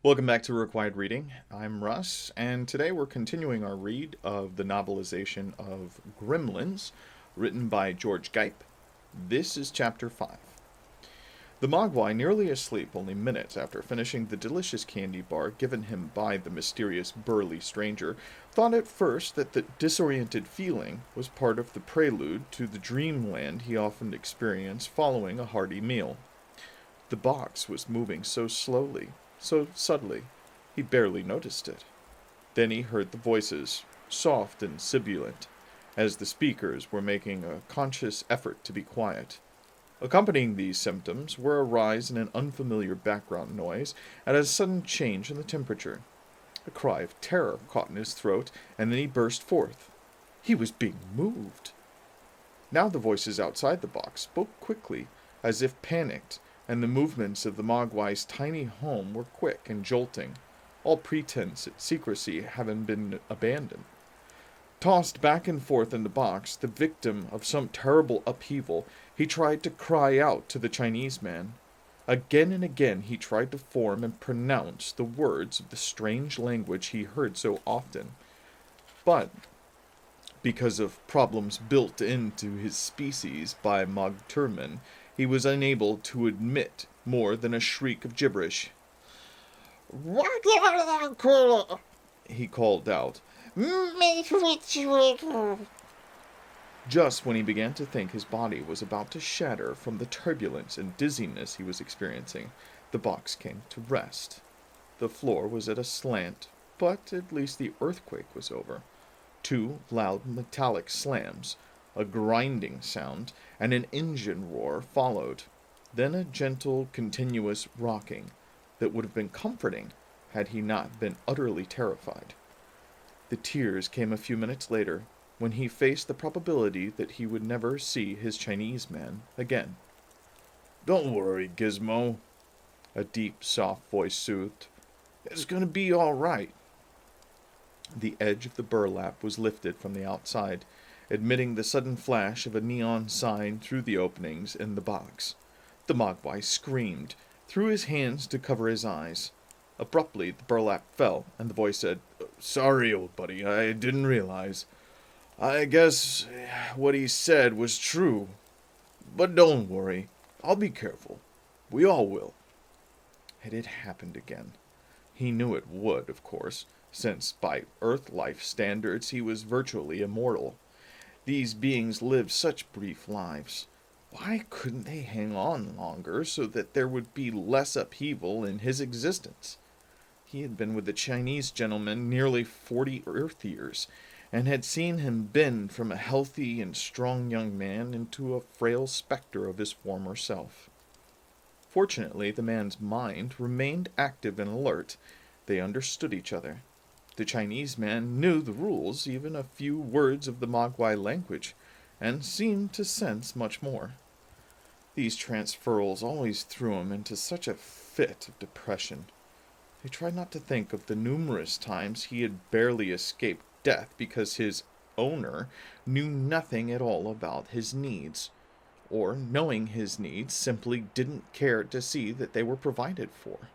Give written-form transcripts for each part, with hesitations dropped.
Welcome back to Required Reading. I'm Russ, and today we're continuing our read of the novelization of Gremlins, written by George Gipe. This is Chapter 5. The Mogwai, nearly asleep only minutes after finishing the delicious candy bar given him by the mysterious burly stranger, thought at first that the disoriented feeling was part of the prelude to the dreamland he often experienced following a hearty meal. The box was moving so slowly, so subtly, he barely noticed it. Then he heard the voices, soft and sibilant, as the speakers were making a conscious effort to be quiet. Accompanying these symptoms were a rise in an unfamiliar background noise and a sudden change in the temperature. A cry of terror caught in his throat, and then he burst forth. He was being moved. Now the voices outside the box spoke quickly, as if panicked, and the movements of the Mogwai's tiny home were quick and jolting, all pretense at secrecy having been abandoned. Tossed back and forth in the box, the victim of some terrible upheaval, he tried to cry out to the Chinese man. Again and again he tried to form and pronounce the words of the strange language he heard so often. But, because of problems built into his species by Mogturmen, he was unable to admit more than a shriek of gibberish. He called out. Just when he began to think his body was about to shatter from the turbulence and dizziness he was experiencing, the box came to rest. The floor was at a slant, but at least the earthquake was over. 2 loud metallic slams, a grinding sound, and an engine roar followed. Then a gentle, continuous rocking that would have been comforting had he not been utterly terrified. The tears came a few minutes later, when he faced the probability that he would never see his Chinese man again. "Don't worry, Gizmo," a deep, soft voice soothed. "It's going to be all right." The edge of the burlap was lifted from the outside, admitting the sudden flash of a neon sign through the openings in the box. The Mogwai screamed, threw his hands to cover his eyes. Abruptly, the burlap fell, and the voice said, "Sorry, old buddy, I didn't realize. I guess what he said was true. But don't worry, I'll be careful. We all will." It had happened again. He knew it would, of course, since by Earth life standards he was virtually immortal. These beings lived such brief lives. Why couldn't they hang on longer so that there would be less upheaval in his existence? He had been with the Chinese gentleman nearly 40 Earth years, and had seen him bend from a healthy and strong young man into a frail specter of his former self. Fortunately, the man's mind remained active and alert. They understood each other. The Chinese man knew the rules, even a few words of the Mogwai language, and seemed to sense much more. These transferals always threw him into such a fit of depression. He tried not to think of the numerous times he had barely escaped death because his owner knew nothing at all about his needs, or, knowing his needs, simply didn't care to see that they were provided for.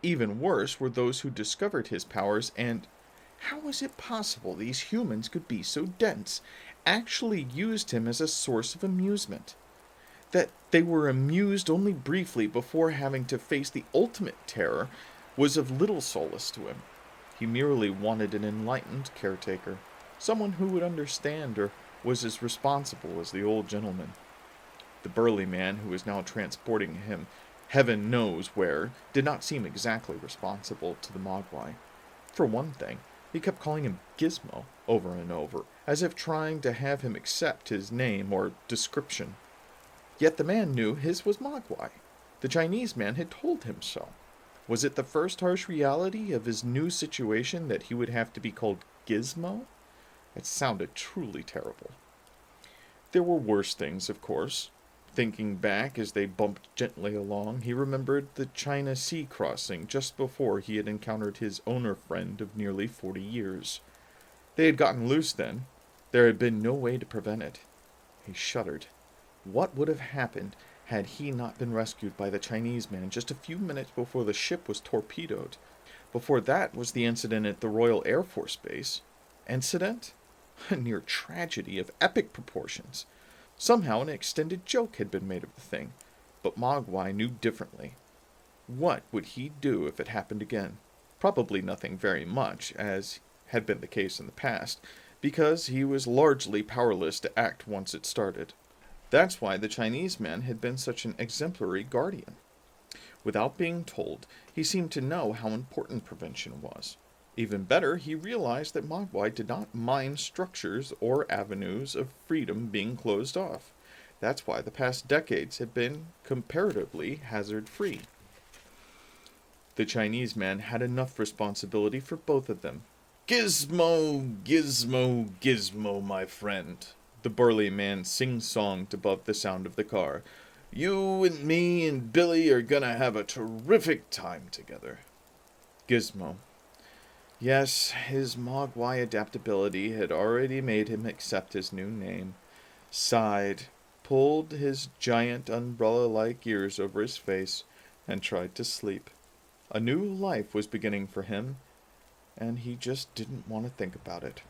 Even worse were those who discovered his powers, and how was it possible these humans could be so dense, actually used him as a source of amusement? That they were amused only briefly before having to face the ultimate terror was of little solace to him. He merely wanted an enlightened caretaker, someone who would understand or was as responsible as the old gentleman. The burly man who was now transporting him heaven knows where, did not seem exactly responsible to the Mogwai. For one thing, he kept calling him Gizmo over and over, as if trying to have him accept his name or description. Yet the man knew his was Mogwai. The Chinese man had told him so. Was it the first harsh reality of his new situation that he would have to be called Gizmo? It sounded truly terrible. There were worse things, of course. Thinking back as they bumped gently along, he remembered the China Sea crossing just before he had encountered his owner friend of nearly 40 years. They had gotten loose then. There had been no way to prevent it. He shuddered. What would have happened Had he not been rescued by the Chinese man just a few minutes before the ship was torpedoed? Before that was the incident at the Royal Air Force Base. Incident? A near tragedy of epic proportions. Somehow an extended joke had been made of the thing, but Mogwai knew differently. What would he do if it happened again? Probably nothing very much, as had been the case in the past, because he was largely powerless to act once it started. That's why the Chinese man had been such an exemplary guardian. Without being told, he seemed to know how important prevention was. Even better, he realized that Mogwai did not mind structures or avenues of freedom being closed off. That's why the past decades had been comparatively hazard-free. The Chinese man had enough responsibility for both of them. "Gizmo, gizmo, gizmo, my friend," the burly man sing-songed above the sound of the car. "You and me and Billy are gonna have a terrific time together." Gizmo. Yes, his Mogwai adaptability had already made him accept his new name. Sighed, pulled his giant umbrella-like ears over his face, and tried to sleep. A new life was beginning for him, and he just didn't want to think about it.